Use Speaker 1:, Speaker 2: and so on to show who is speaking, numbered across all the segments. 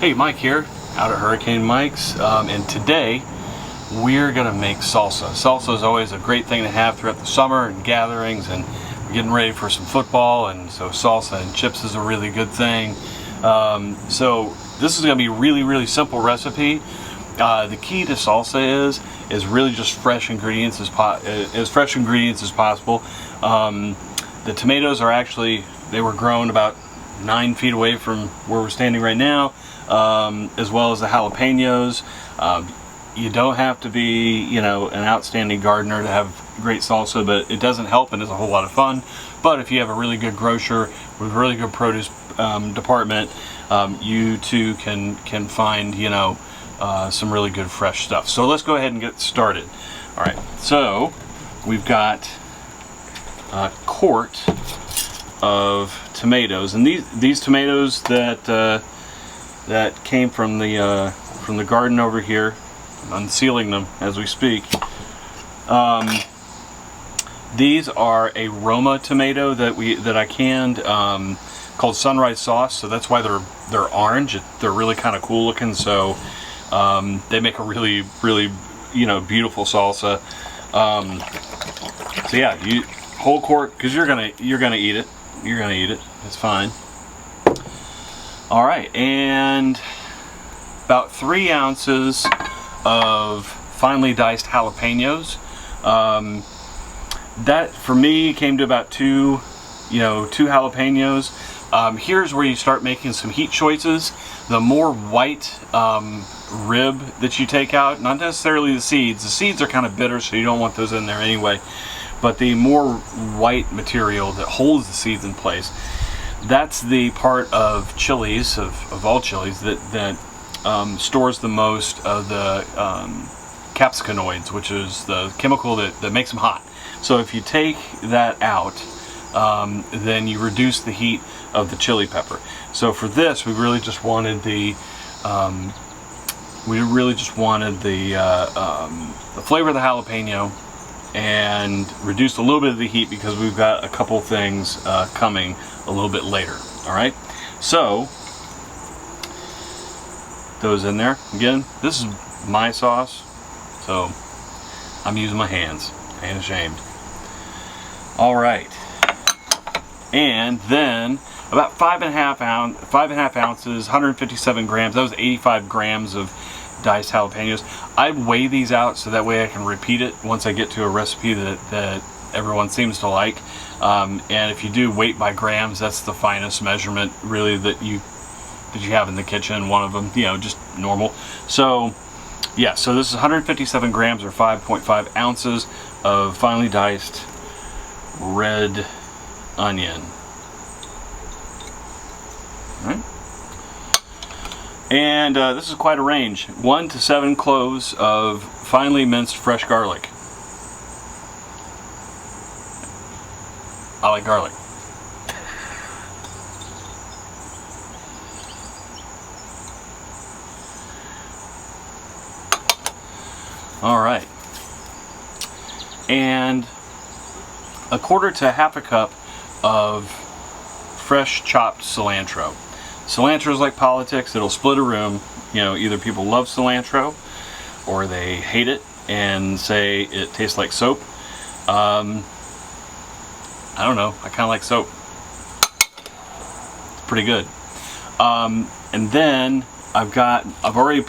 Speaker 1: Hey, Mike here, out at Hurricane Mike's, and today we're gonna make salsa. Salsa is always a great thing to have throughout the summer and gatherings, and we're getting ready for some football, and so salsa and chips is a really good thing. So this is gonna be a really simple recipe. The key to salsa is really just fresh ingredients as possible. The tomatoes are actually, they were grown about 9 feet away from where we're standing right now, as well as the jalapenos. You don't have to be, an outstanding gardener to have great salsa, but it doesn't help and it's a whole lot of fun. But if you have a really good grocer with a really good produce department, you too can find, some really good fresh stuff. So let's go ahead and get started. All right, so we've got a quart of tomatoes, and these tomatoes that came from the garden over here. I'm unsealing them as we speak. These are a Roma tomato that I canned, called Sunrise Sauce. So that's why they're orange. They're really kind of cool looking. So they make a really beautiful salsa. So yeah, whole quart, because you're gonna eat it. You're gonna eat it. It's fine. All right, and about 3 ounces of finely diced jalapenos. That for me came to about two jalapenos. Here's where you start making some heat choices. The more white rib that you take out, not necessarily the seeds. The seeds are kind of bitter, so you don't want those in there anyway. But the more white material that holds the seeds in place, that's the part of chilies, of all chilies, that stores the most of the capsicanoids, which is the chemical that makes them hot. So if you take that out, then you reduce the heat of the chili pepper. So for this, we really just wanted the flavor of the jalapeno, and reduced a little bit of the heat because we've got a couple things coming a little bit later. All right, so those in there. Again, this is my sauce, so I'm using my hands. I ain't ashamed. All right, and then about 5.5 ounces, 157 grams. That was 85 grams of diced jalapenos. I weigh these out so that way I can repeat it once I get to a recipe that everyone seems to like. And if you do weight by grams, that's the finest measurement really that you have in the kitchen. One of them, just normal. So yeah, so this is 157 grams or 5.5 ounces of finely diced red onion. All right. And this is quite a range. 1 to 7 cloves of finely minced fresh garlic. I like garlic. All right. And a quarter to half a cup of fresh chopped cilantro. Cilantro is like politics. It'll split a room. Either people love cilantro or they hate it and say it tastes like soap. I don't know. I kind of like soap. It's pretty good. And then I've already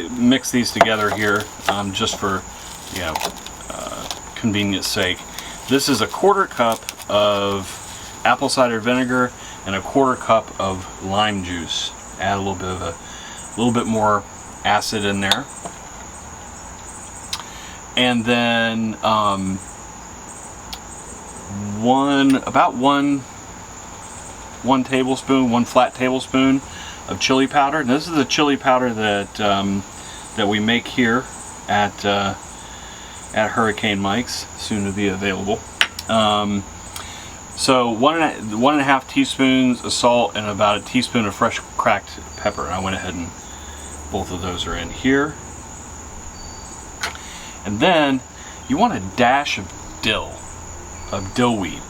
Speaker 1: mixed these together here, just for convenience sake. This is a quarter cup of apple cider vinegar and a quarter cup of lime juice. Add a little bit more acid in there, and then one tablespoon, one flat tablespoon of chili powder. And this is the chili powder that we make here at Hurricane Mike's, soon to be available. So 1.5 teaspoons of salt and about a teaspoon of fresh cracked pepper. And I went ahead and both of those are in here. And then you want a dash of dillweed.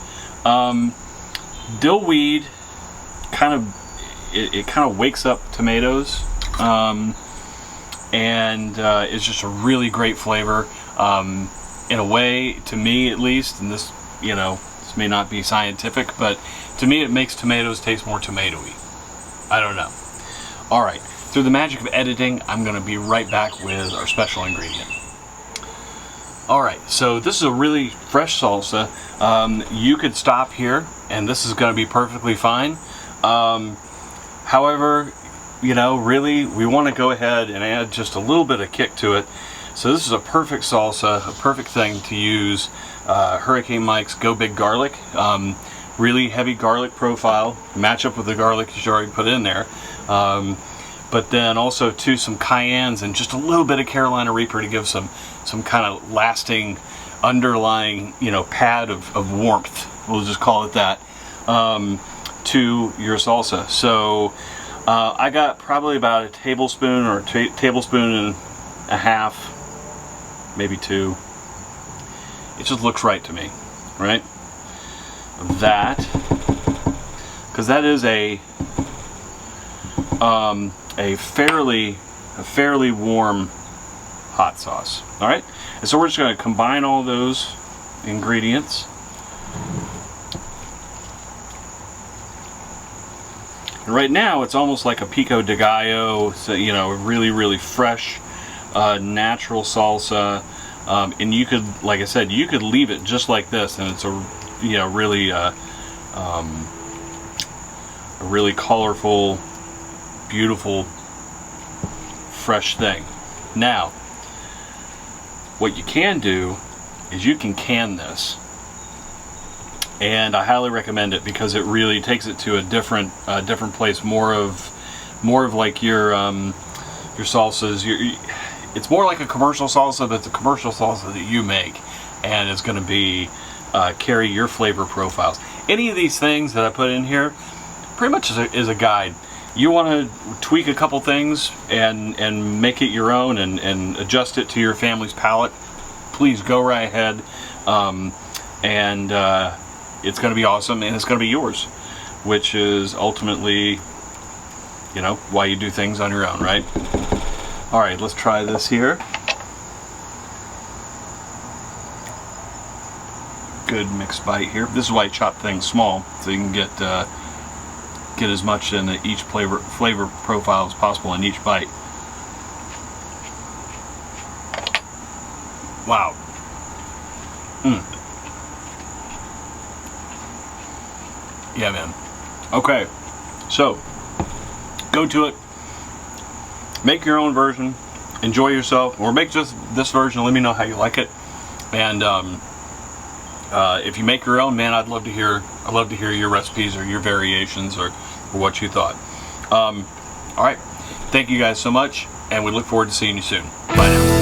Speaker 1: Dillweed it kind of wakes up tomatoes and it's just a really great flavor. In a way, to me at least, and this, you know, this may not be scientific, but to me it makes tomatoes taste more tomatoey. I don't know. All right, through the magic of editing, I'm going to be right back with our special ingredient. All right, so this is a really fresh salsa. You could stop here, and this is going to be perfectly fine. However, you know, really, we want to go ahead and add just a little bit of kick to it. So this is a perfect salsa, a perfect thing to use. Hurricane Mike's Go Big Garlic. Really heavy garlic profile, match up with the garlic you already put in there. But then also too some cayennes and just a little bit of Carolina Reaper to give some kind of lasting underlying, you know, pad of warmth, we'll just call it that, to your salsa. So I got probably about a tablespoon or tablespoon and a half, maybe 2. It just looks right to me, right? That, because that is a fairly warm hot sauce. All right, and so we're just going to combine all those ingredients. And right now, it's almost like a pico de gallo, so, you know, really fresh, natural salsa. And you could, like I said, you could leave it just like this, and it's a, you know, really a really colorful, beautiful, fresh thing. Now, what you can do is you can can this, and I highly recommend it because it really takes it to a different place. More of like your salsas. It's more like a commercial salsa, but it's a commercial salsa that you make, and it's going to be carry your flavor profiles. Any of these things that I put in here pretty much is a guide. You want to tweak a couple things and make it your own and adjust it to your family's palate, please go right ahead. It's going to be awesome, and it's going to be yours, which is ultimately, you know, why you do things on your own, right? All right, let's try this here. Good mixed bite here. This is why I chop things small, so you can get as much in each flavor profile as possible in each bite. Wow. Yeah, man. Okay, so go to it. Make your own version. Enjoy yourself, or make just this version. Let me know how you like it. And if you make your own, man, I'd love to hear your recipes or your variations or what you thought. All right, thank you guys so much, and we look forward to seeing you soon. Bye now.